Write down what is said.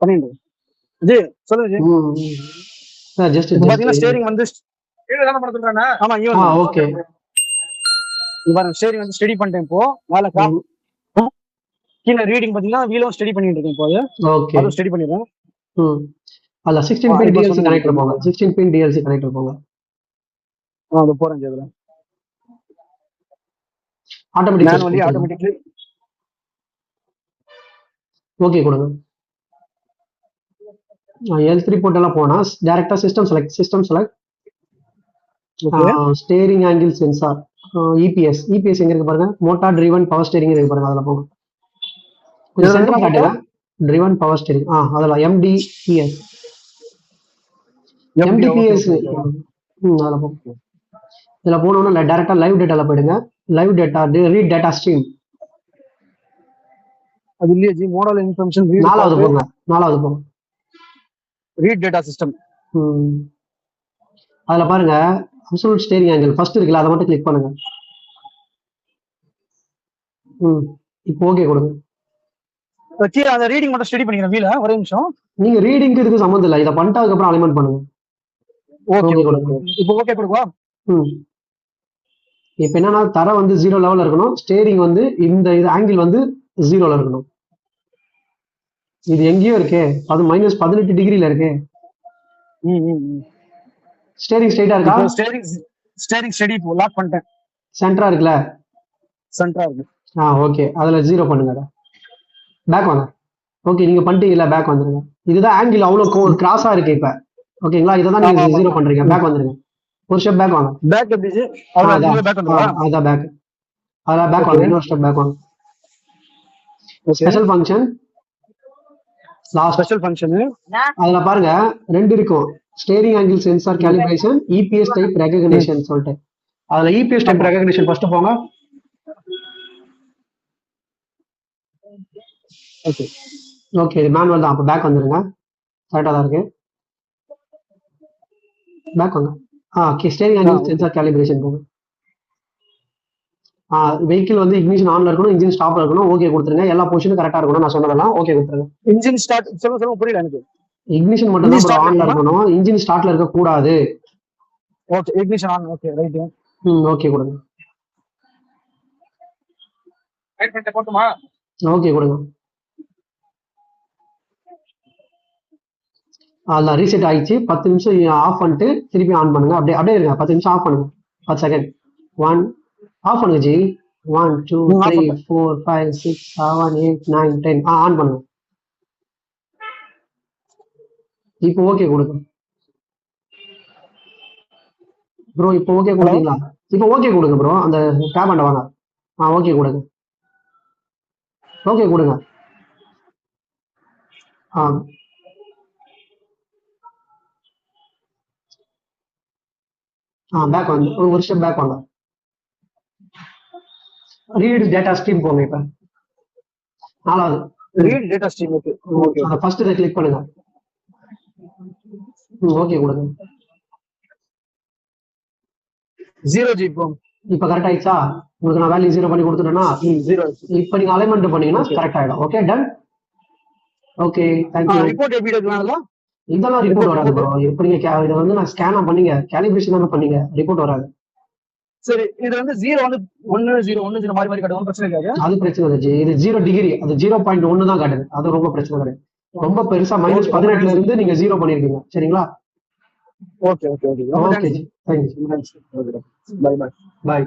பண்ணிட்டு ஜி சொல்லுங்க G. Just இப்போ பாத்தீங்கன்னா ஸ்டேரிங் வந்து ஆமா ஈவன் ஓகே பாருங்க ஸ்டேரிங் வந்து ஸ்டடி பண்ணிட்டேன் இப்போ மேல கீழே ரீடிங் பாத்தீங்கன்னா வீலும் ஸ்டடி பண்ணிட்டு இருக்கேன் இப்போ ஓகே அதுவும் ஸ்டடி பண்ணிடுறேன். அல்ல 16 பின் டிஎல்சி கனெக்டர் போங்க 16 பின் டிஎல்சி கனெக்டர் போங்க அது போறேன் இதுல ஆட்டோமேட்டிக் ஆட்டோமேட்டிக்லி ஓகே கொடுங்க. L3 போர்ட் எல்லாம் போனா டைரக்டா system select steering angle sensor EPS எங்க இருக்கு பாருங்க. மோட்டார் ட்ரிவன் பவர் ஸ்டேரிங் இருக்கு பாருங்க. அதுல போங்க கொஞ்சம் சென்டரா காட்டுங்க. ட்ரிவன் பவர் ஸ்டேரிங் அதுல MDPS அதுல போங்க. இதுல போனோம்னா டைரக்டா லைவ் டேட்டால போயிடுங்க. Live data read data stream அது இல்லையே ஜி. மாடல் இன்ஃபர்மேஷன் நாலாவது போங்க ரீட் டேட்டா சிஸ்டம். அதுல பாருங்க அப்சல்யூட் ஸ்டேரிங் ஆங்கிள் ஃபர்ஸ்ட் இருக்குல்ல, அதை மட்டும் கிளிக் பண்ணுங்க. இப்போ ஓகே கொடுங்க. கீழே அந்த ரீடிங் மட்டும் ஸ்டடி பண்ணிக்கிறேன் வீல. ஒரே நிமிஷம். நீங்க ரீடிங்க்கு இதுக்கு சம்மந்தம் இல்லை. இதை பண்ணிட்டதுக்கு அப்புறம் அலைன்மெண்ட் பண்ணுங்க. ஓகே கொடுங்க. இப்போ ஓகே கொடுவா. இப்போ என்னன்னா தர வந்து 0 லெவல்ல இருக்கணும். ஸ்டேரிங் வந்து இந்த இது ஆங்கிள் வந்து 0ல இருக்கணும். இது எங்கேயோ இருக்கே, அது -18 டிகிரில இருக்கு. ஸ்டேரிங் ஸ்ட்ரைட்டா இருக்கா? ஸ்டேரிங் ஸ்டடி லாக் பண்ணிட்டேன். சென்டரா இருக்குல? சென்டரா இருக்கு. ஓகே. அதுல 0 பண்ணுங்க. பேக் வாங்க. ஓகே நீங்க பண்ணிட்டீங்கல, பேக் வந்துருங்க. இதுதான் ஆங்கிள் அவ்வளவு கிராஸா இருக்கு இப்ப. ஓகேங்களா? இதான் நீங்க 0 பண்றீங்க. பேக் வந்துருங்க. ஒரு ஸ்டெப் பேக் வாங்க. பேக் எப்படி ஜி? அதான் பேக் வந்துருவா. அதான் பேக். அதான் பேக் வாங்க. இன்னொரு ஸ்டெப் பேக் வாங்க. ஸ்பெஷல் ஃபங்க்ஷன் ஸ்பெஷல் ஃபங்க்ஷன் அதுல பாருங்க 2 இருக்கும். Steering angle sensor calibration, EPS type recognition சொல்லிட்டு. அதுல இபிஎஸ் டைப் ரெகக்னிஷன் ஃபர்ஸ்ட் போங்க. ஓகே இது மேனுவல் தான். அப்ப பேக் வந்துருங்க. கரெக்டா தான் இருக்கு. பேக் வாங்க. ஸ்டேரிங் ஆங்கிள் சென்சார் காலிபிரேஷன் போங்க. வெஹிக்கிள் வந்து இக்னிஷன் ஆன்ல இருக்கணும், இன்ஜின் ஸ்டாப்ல இருக்கணும். ஓகே கொடுத்துருங்க. எல்லா பொசிஷனும் கரெக்டா இருக்கணும். நான் சொன்னதெல்லாம் ஓகே கொடுத்துருங்க. இன்ஜின் ஸ்டார்ட் சொல்லுங்க புரியல எனக்கு. இக்னிஷன் மட்டும் தான் ஆன்ல இருக்கணும், இன்ஜின் ஸ்டார்ட்ல இருக்க கூடாது. Okay ignition on. Okay right. Okay கொடுங்க. ரைட் பண்ணிட்டு போட்டுமா? ஓகே கொடுங்க. அதான் ரீசெட் ஆயிடுச்சு. 10 நிமிஷம் ஆஃப் பண்ணிட்டு திருப்பி ஆன் பண்ணுங்க. அப்படியே இருங்க. 10 நிமிஷம் ஆஃப் பண்ணுங்க. 10 செகண்ட். 1 ஆஃப் பண்ணுங்க ஜி. 1 2 3 4 5 6 7 8 9 10 ஆன் பண்ணுங்க. இப்போ ஓகே கொடுங்க ப்ரோ. இப்போ ஓகே கொடுத்தீங்களா? இப்போ ஓகே கொடுங்க ப்ரோ. அந்த டேப் ஆண்ட வாங்க. ஓகே கொடுங்க. ஓகே கொடுங்க. பேக் வாங்க. ஒரு ஸ்டெப் பேக் வாங்க. ரீட் டேட்டா ஸ்ட்ரீம் போங்க. இப்ப நாலாவது read data stream. Okay okay. First இதை கிளிக் பண்ணுங்க. ஓகே கொடுங்க. 0 ஜி. இப்ப கரெக்ட் ஆயிடுச்சா? உங்களுக்கு நான் வேல்யூ 0 பண்ணி கொடுத்துட்டேன்னா 0. இப்ப நீங்க அலைன்மெண்ட் பண்ணீங்கன்னா கரெக்ட் ஆயிடும். Okay done. Okay thank you. Report எப்படி எடுக்கலாம்ல? இதெல்லாம் ரிப்போர்ட் வராது ப்ரோ. இப்போ நீங்க இதை வந்து நான் ஸ்கேன் பண்ணீங்க, காலிபிரேஷன் தான பண்ணீங்க, ரிப்போர்ட் வராது. சரி இது வந்து 0 வந்து 1 0 1 0 மாதிரி காட்டுது. பிரச்சனை இல்லையா? அது பிரச்சனை இல்லை. இது 0 டிகிரி, அது 0.1 தான் காட்டுது. அது ரொம்ப பிரச்சனை கிடையாது. ரொம்ப பெருசா -18ல இருந்து நீங்க 0 பண்ணிருக்கீங்க. சரிங்களா? Okay okay okay. Okay thank you. Bye bye. Bye.